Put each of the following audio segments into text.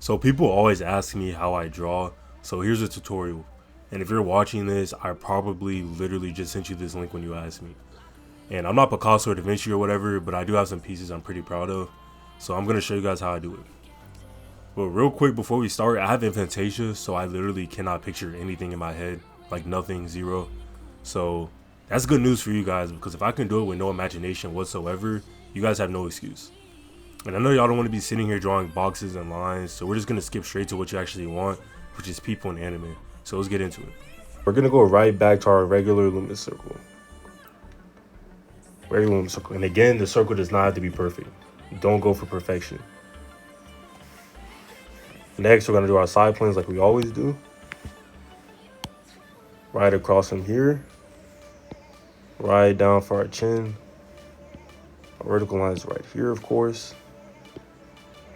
So people always ask me how I draw. So here's a tutorial. And if you're watching this, I probably literally just sent you this link when you asked me. And I'm not Picasso or Da Vinci or whatever, but I do have some pieces I'm pretty proud of. So I'm going to show you guys how I do it. But real quick before we start, I have aphantasia, so I literally cannot picture anything in my head. Like nothing, zero. So that's good news for you guys, because if I can do it with no imagination whatsoever, you guys have no excuse. And I know y'all don't want to be sitting here drawing boxes and lines, so we're just going to skip straight to what you actually want, which is people in anime. So let's get into it. We're going to go right back to our regular luminous circle. Regular luminous circle. And again, the circle does not have to be perfect. Don't go for perfection. Next, we're going to do our side planes like we always do. Right across from here. Right down for our chin. Our vertical line is right here, of course.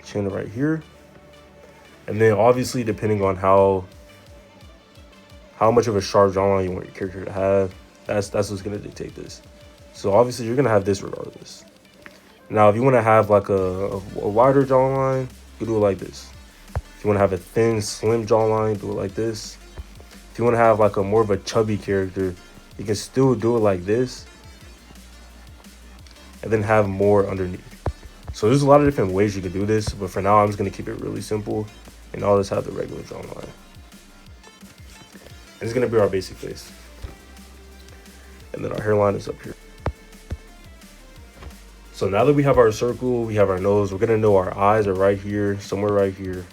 Chin right here. And then obviously, depending on how much of a sharp jawline you want your character to have, that's what's going to dictate this. So obviously, you're going to have this regardless. Now, if you want to have like a wider jawline, you do it like this. If you want to have a thin, slim jawline, do it like this. If you want to have like a more of a chubby character, you can still do it like this. And then have more underneath. So there's a lot of different ways you can do this, but for now, I'm just going to keep it really simple. And I'll just have the regular jawline. And it's going to be our basic face. And then our hairline is up here. So now that we have our circle, we have our nose, we're going to know our eyes are right here, somewhere right here.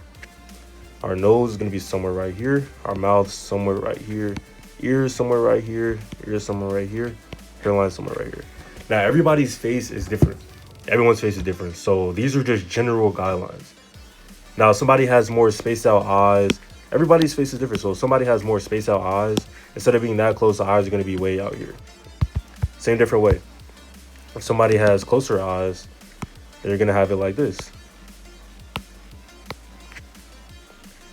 Our nose is going to be somewhere right here. Our mouth somewhere right here. Ears somewhere right here. Ears somewhere right here. Hairline somewhere right here. Now, everybody's face is different. Everyone's face is different. So these are just general guidelines. Now, if somebody has more spaced out eyes. Everybody's face is different. So if somebody has more spaced out eyes, instead of being that close, the eyes are going to be way out here. Same different way. If somebody has closer eyes, they're going to have it like this.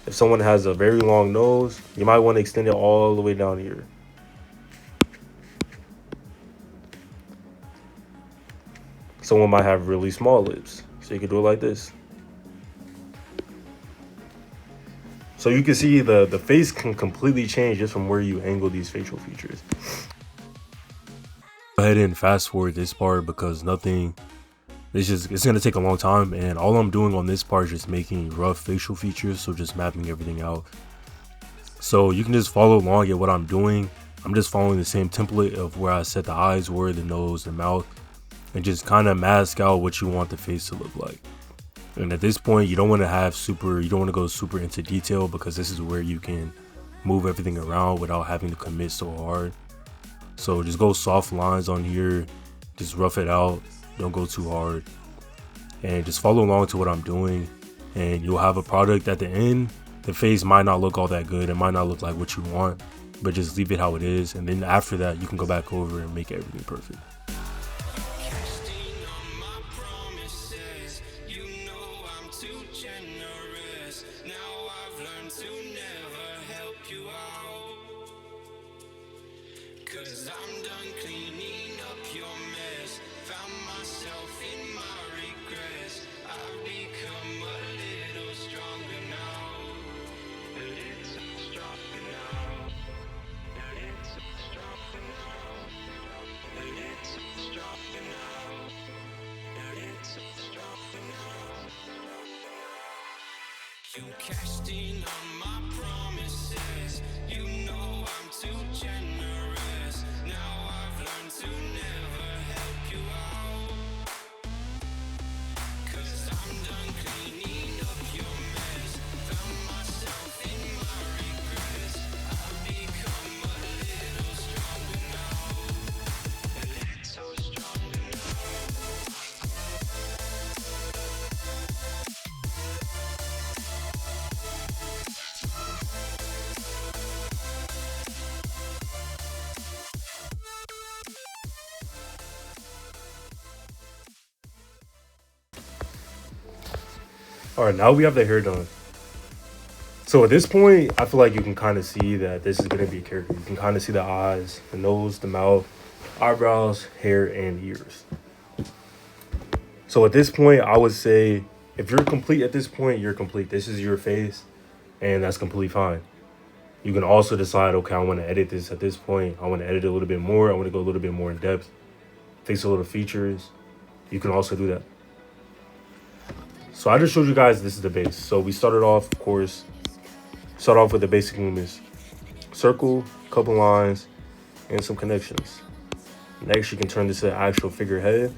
If someone has a very long nose, you might want to extend it all the way down here. Someone might have really small lips, so you can do it like this. So you can see the face can completely change just from where you angle these facial features. Go ahead and fast forward this part because it's gonna take a long time, and all I'm doing on this part is just making rough facial features, so just mapping everything out. So you can just follow along at what I'm doing. I'm just following the same template of where I set the eyes were, the nose, the mouth, and just kind of mask out what you want the face to look like. And at this point, you don't want to go super into detail, because this is where you can move everything around without having to commit so hard. So just go soft lines on here, just rough it out, don't go too hard, and just follow along to what I'm doing, and you'll have a product at the end. The face might not look all that good, it might not look like what you want, but just leave it how it is, and then after that you can go back over and make everything perfect. Cause I'm done cleaning up your mess. Found myself in my regrets. I've become a little stronger now. A little stronger now. A little stronger now. A little stronger now. A little stronger now. You cashed in on my promises. You know I'm too generous. Now I've learned to never help you out. Cause I'm done cleaning up your mess. Found myself in my regrets. I've become a little stronger now. A little stronger now. All right, now we have the hair done. So at this point, I feel like you can kind of see that this is going to be a character. You can kind of see the eyes, the nose, the mouth, eyebrows, hair, and ears. So at this point, I would say If you're complete at this point, you're complete. This is your face, and that's completely fine. You can also decide, okay, I want to edit this at this point. I want to edit it a little bit more. I want to go a little bit more in depth, fix a little features. You can also do that. So I just showed you guys this is the base. So we started off, of course, start off with the basic movements. Circle, couple lines, and some connections. Next, you can turn this to an actual figurehead.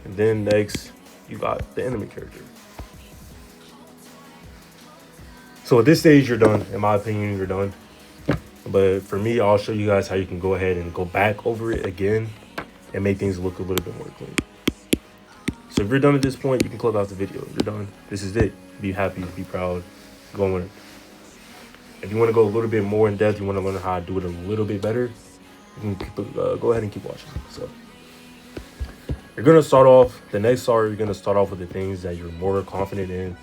And then next, you got the enemy character. So at this stage, you're done. In my opinion, you're done. But for me, I'll show you guys how you can go ahead and go back over it again and make things look a little bit more clean. So if you're done at this point, you can close out the video. You're done. This is it. Be happy, be proud, go on. If you want to go a little bit more in depth, you want to learn how to do it a little bit better, you can go ahead and keep watching. So you're going to start off, the next art, you're going to start off with the things that you're more confident in,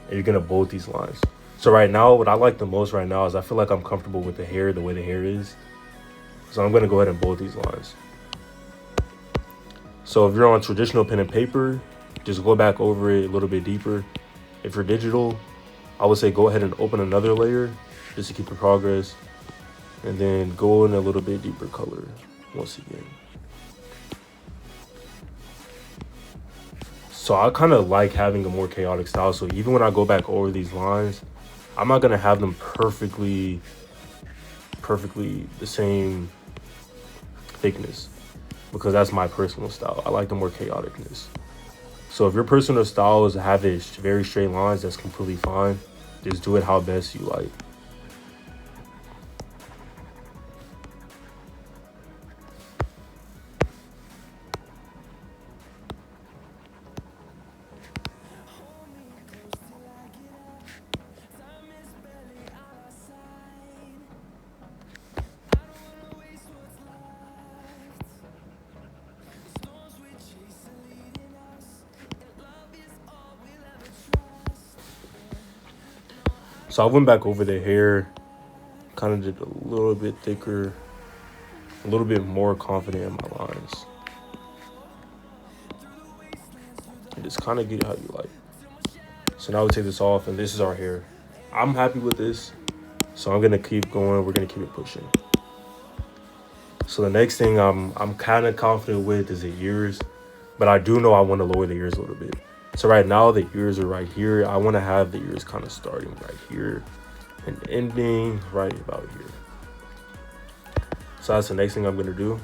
and you're going to bold these lines. So right now, what I like the most right now is I feel like I'm comfortable with the hair, the way the hair is. So I'm going to go ahead and bold these lines. So if you're on traditional pen and paper, just go back over it a little bit deeper. If you're digital, I would say go ahead and open another layer just to keep the progress. And then go in a little bit deeper color once again. So I kind of like having a more chaotic style. So even when I go back over these lines, I'm not going to have them perfectly the same thickness, because that's my personal style. I like the more chaoticness. So if your personal style is to have it very straight lines, that's completely fine. Just do it how best you like. So I went back over the hair, kind of did a little bit thicker, a little bit more confident in my lines. And just kind of get how you like. So now we take this off, and this is our hair. I'm happy with this, so I'm gonna keep going. We're gonna keep it pushing. So the next thing I'm kind of confident with is the ears, but I do know I want to lower the ears a little bit. So right now the ears are right here. I want to have the ears kind of starting right here and ending right about here. So that's the next thing I'm gonna do.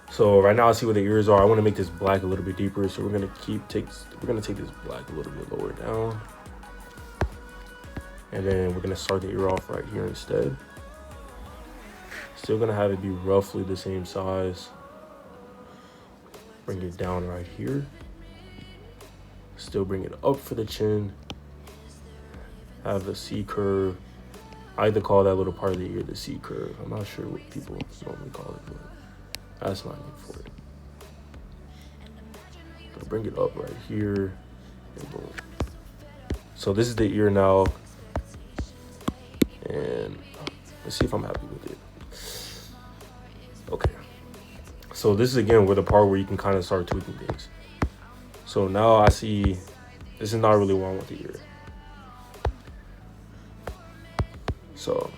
So right now I see where the ears are. I want to make this black a little bit deeper. So we're gonna take this black a little bit lower down, and then we're gonna start the ear off right here instead. Still gonna have it be roughly the same size. Bring it down right here. Still bring it up for the chin. Have the C curve. I either call that little part of the ear the C curve. I'm not sure what people normally call it, but that's my name for it. Gonna bring it up right here. And boom. So this is the ear now. And let's see if I'm happy with it. Okay. So this is again where the part where you can kind of start tweaking things. So now I see this is not really what I want the ear. So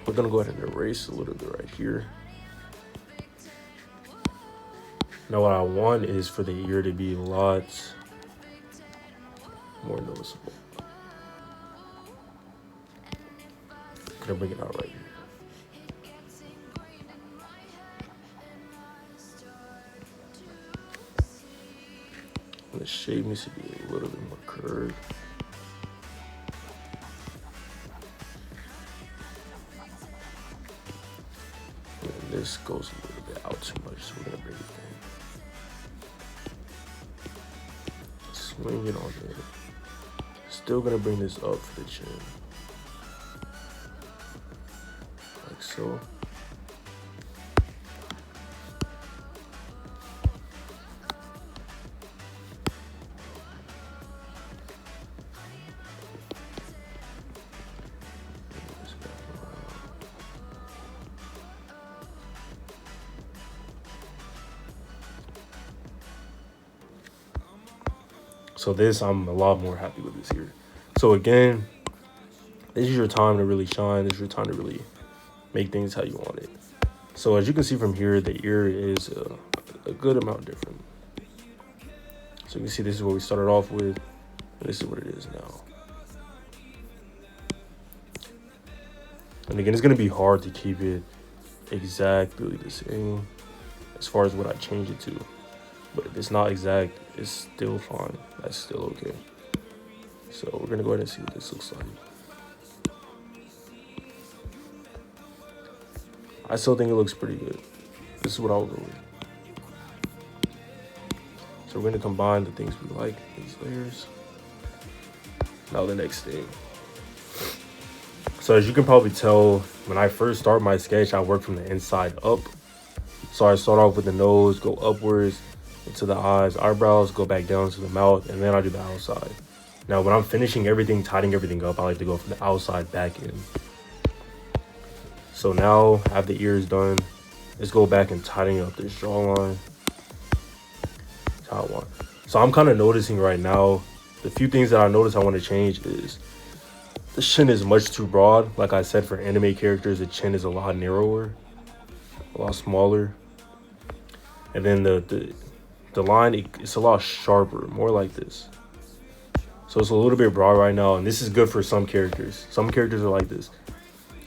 we're gonna go ahead and erase a little bit right here. Now what I want is for the ear to be a lot more noticeable. Gonna bring it out right here. The shape needs to be a little bit more curved. And this goes a little bit out too much, so we're gonna bring it in. Swing it on there. Still gonna bring this up for the chin. Like so. So this, I'm a lot more happy with this here. So again, this is your time to really shine. This is your time to really make things how you want it. So as you can see from here, the ear is a good amount different. So you can see this is what we started off with, and this is what it is now. And again, it's gonna be hard to keep it exactly the same as far as what I change it to. But if it's not exact, it's still fine. That's still okay. So we're gonna go ahead and see what this looks like. I still think it looks pretty good. This is what I'll go with. So we're gonna combine the things we like, these layers. Now the next thing. So as you can probably tell, when I first start my sketch, I work from the inside up. So I start off with the nose, go upwards into the eyes, eyebrows, go back down to the mouth, and then I do the outside. Now when I'm finishing everything, tidying everything up, I like to go from the outside back in. So now I have the ears done. Let's go back and tidying up this jawline. That's how I want. So I'm kind of noticing right now, the few things that I notice I want to change is the chin is much too broad. Like I said, for anime characters, the chin is a lot narrower, a lot smaller. And then the line, it's a lot sharper, more like this. So it's a little bit broad right now, and this is good for some characters. Some characters are like this.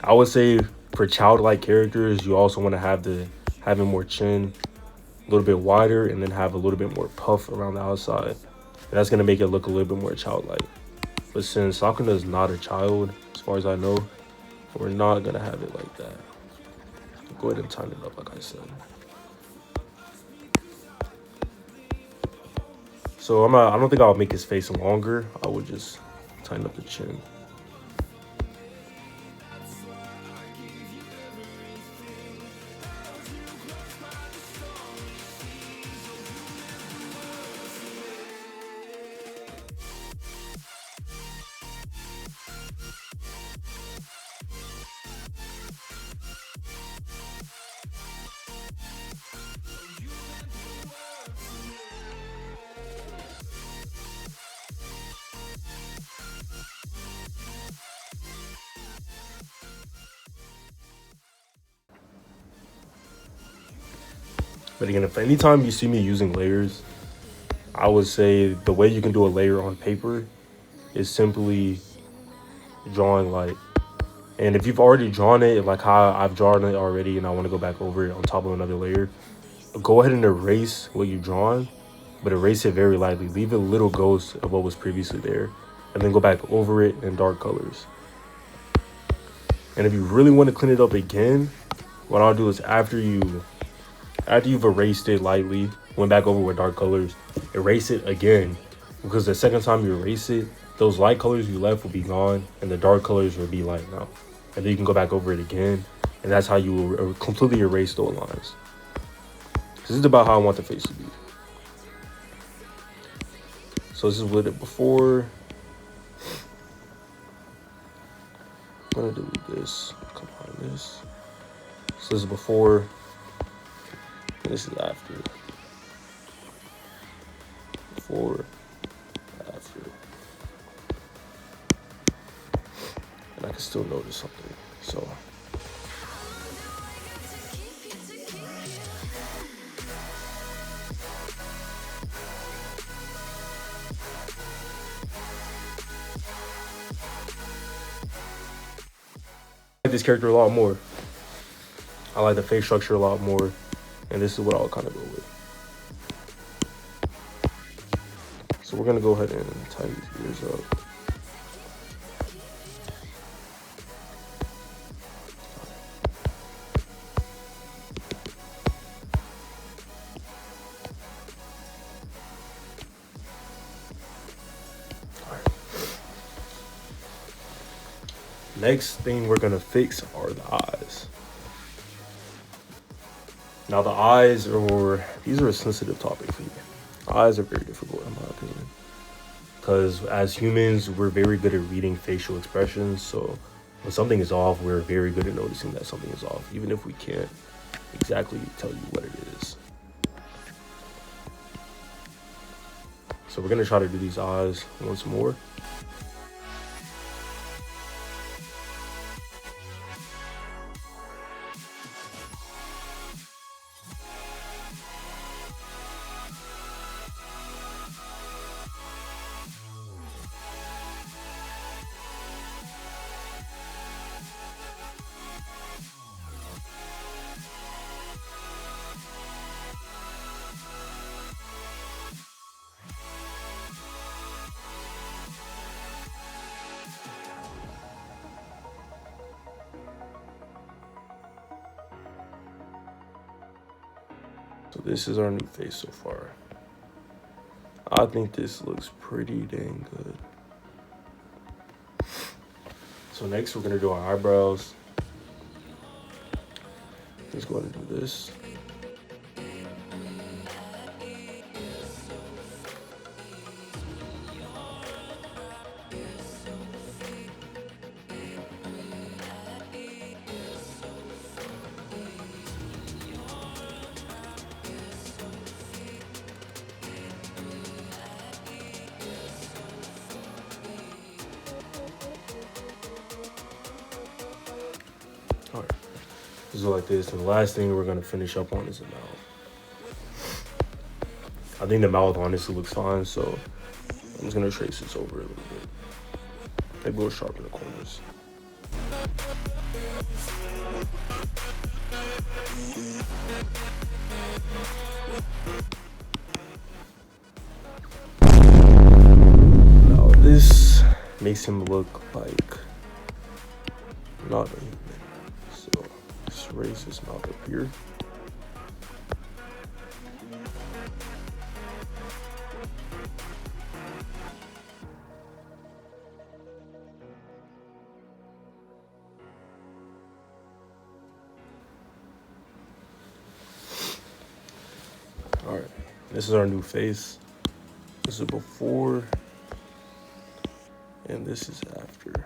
I would say for childlike characters, you also want to have having more chin, a little bit wider, and then have a little bit more puff around the outside. And that's gonna make it look a little bit more childlike. But since Sakuna is not a child, as far as I know, we're not gonna have it like that. Go ahead and tighten it up, like I said. So I don't think I'll make his face longer. I would just tighten up the chin. But again, if anytime you see me using layers, I would say the way you can do a layer on paper is simply drawing like, and if you've already drawn it, like how I've drawn it already and I want to go back over it on top of another layer, go ahead and erase what you've drawn, but erase it very lightly. Leave a little ghost of what was previously there, and then go back over it in dark colors. And if you really want to clean it up again, what I'll do is after you've erased it lightly, went back over with dark colors, erase it again, because the second time you erase it, those light colors you left will be gone and the dark colors will be light now. And then you can go back over it again, and that's how you will completely erase those lines. This is about how I want the face to be. So this is what it before. I'm gonna delete this, combine this. So this is before, and this is after. Before, after. And I can still notice something. So I like this character a lot more. I like the face structure a lot more, and this is what I'll kind of go with. So we're gonna go ahead and tie these ears up. Next thing we're gonna fix are the eyes. Now the eyes these are a sensitive topic for me. Eyes are very difficult in my opinion. Because as humans, we're very good at reading facial expressions. So when something is off, we're very good at noticing that something is off, even if we can't exactly tell you what it is. So we're gonna try to do these eyes once more. So this is our new face so far. I think this looks pretty dang good. So next we're gonna do our eyebrows. Let's go ahead and do this. All right, just go like this. And the last thing we're gonna finish up on is the mouth. I think the mouth honestly looks fine, so I'm just gonna trace this over a little bit. Maybe we'll sharpen the corners. Now this makes him look like not a human. So just raise his mouth up here. All right, this is our new face. This is before, and this is after.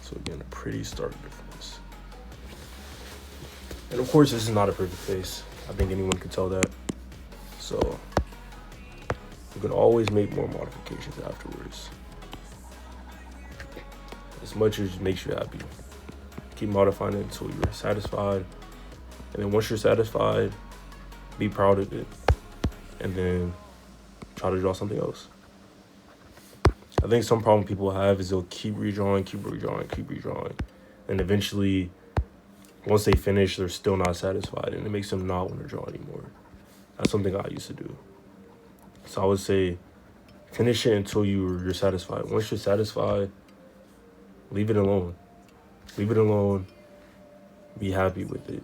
So again, a pretty stark difference. And of course, this is not a perfect face. I think anyone could tell that. So you can always make more modifications afterwards. As much as it makes you happy. Keep modifying it until you're satisfied. And then once you're satisfied, be proud of it. And then try to draw something else. I think some problem people have is they'll keep redrawing. And eventually, once they finish, they're still not satisfied. And it makes them not want to draw anymore. That's something I used to do. So I would say, finish it until you're satisfied. Once you're satisfied, leave it alone. Leave it alone. Be happy with it.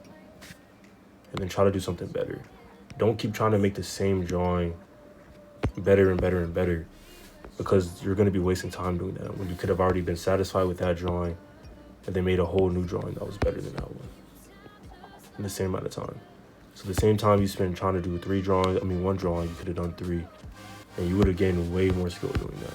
And then try to do something better. Don't keep trying to make the same drawing better and better and better, because you're going to be wasting time doing that when you could have already been satisfied with that drawing and they made a whole new drawing that was better than that one in the same amount of time. So the same time you spend trying to do one drawing, you could have done 3, and you would have gained way more skill doing that.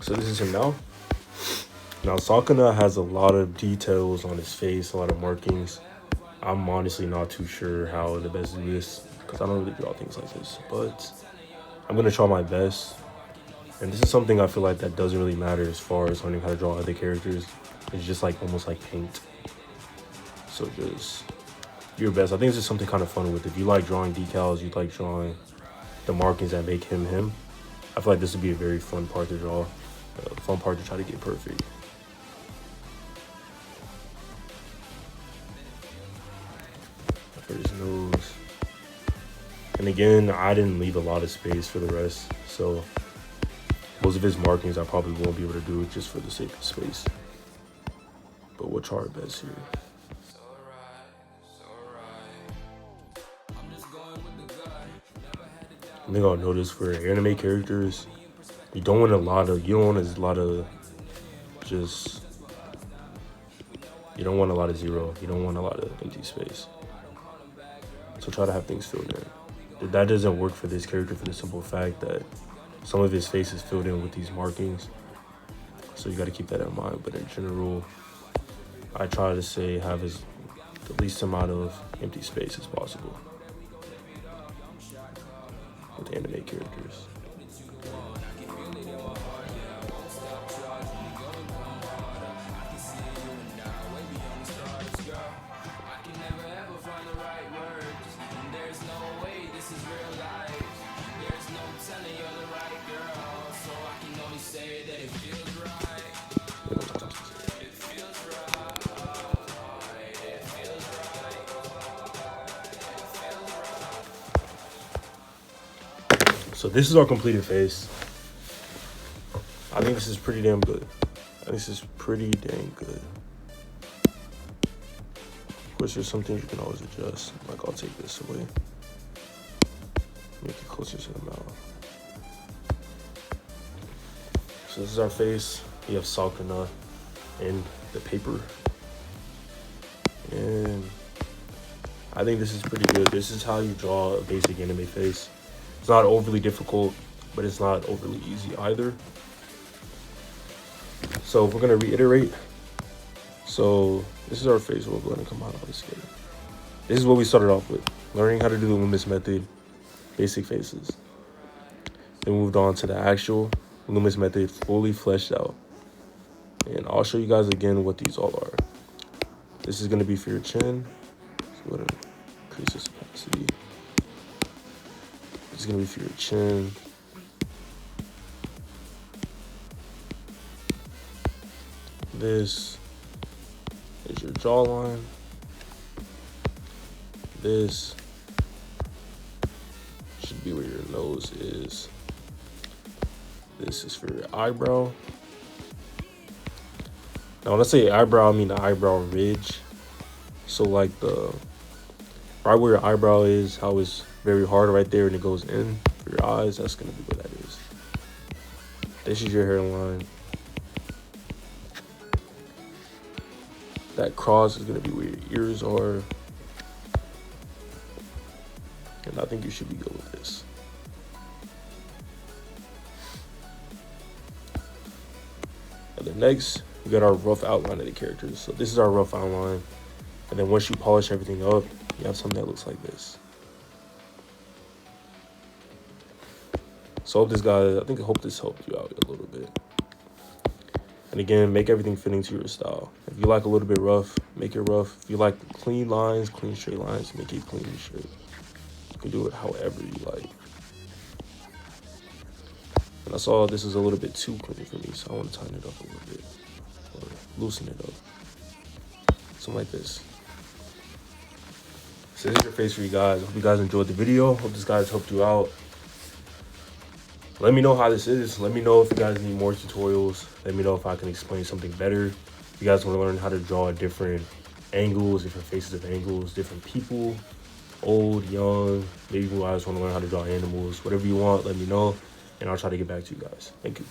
So this is him now. Now Sakana has a lot of details on his face, a lot of markings. I'm honestly not too sure how to best do this because I don't really draw things like this, but I'm gonna try my best. And this is something I feel like that doesn't really matter as far as learning how to draw other characters. It's just like almost like paint. So just do your best. I think it's just something kind of fun with it. If you like drawing decals, you like drawing the markings that make him him, I feel like this would be a very fun part to draw. Fun part to try to get perfect. For his nose. And again, I didn't leave a lot of space for the rest, so most of his markings I probably won't be able to do it just for the sake of space. But we'll try our best here. I think I'll notice for anime characters, you don't want a lot of zero. You don't want a lot of empty space. So try to have things filled in. that doesn't work for this character for the simple fact that some of his face is filled in with these markings. So you got to keep that in mind. But in general, I try to say have the least amount of empty space as possible with anime characters. So this is our completed face. I think this is pretty damn good. Of course, there's some things you can always adjust. Like I'll take this away. Make it closer to the mouth. So this is our face. We have Sakuna in the paper. And I think this is pretty good. This is how you draw a basic anime face. It's not overly difficult, but it's not overly easy either. So we're gonna reiterate. So this is our face. We'll go ahead and come out of this here. This is what we started off with. Learning how to do the Loomis method, basic faces. Then we moved on to the actual Loomis method, fully fleshed out. And I'll show you guys again what these all are. This is gonna be for your chin. So go ahead and increase this opacity. This is gonna be for your chin. This is your jawline. This should be where your nose is. This is for your eyebrow. Now when I say eyebrow, I mean the eyebrow ridge. So like right where your eyebrow is, how it's very hard right there and it goes in for your eyes, that's gonna be what that is. This is your hairline. That cross is gonna be where your ears are. And I think you should be good with this. And then next, we got our rough outline of the characters. So this is our rough outline. And then once you polish everything up, you have something that looks like this. So I hope this helped you out a little bit. And again, make everything fit into your style. If you like a little bit rough, make it rough. If you like clean lines, clean straight lines, make it clean and straight. You can do it however you like. And I saw this is a little bit too clean for me, so I want to tighten it up a little bit. Or loosen it up. Something like this. So this is your face for you guys. Hope you guys enjoyed the video. Hope this guys helped you out. Let me know how this is. Let me know if you guys need more tutorials. Let me know if I can explain something better. If you guys want to learn how to draw different angles, different faces of angles, different people, old, young. Maybe you guys want to learn how to draw animals. Whatever you want, let me know. And I'll try to get back to you guys. Thank you.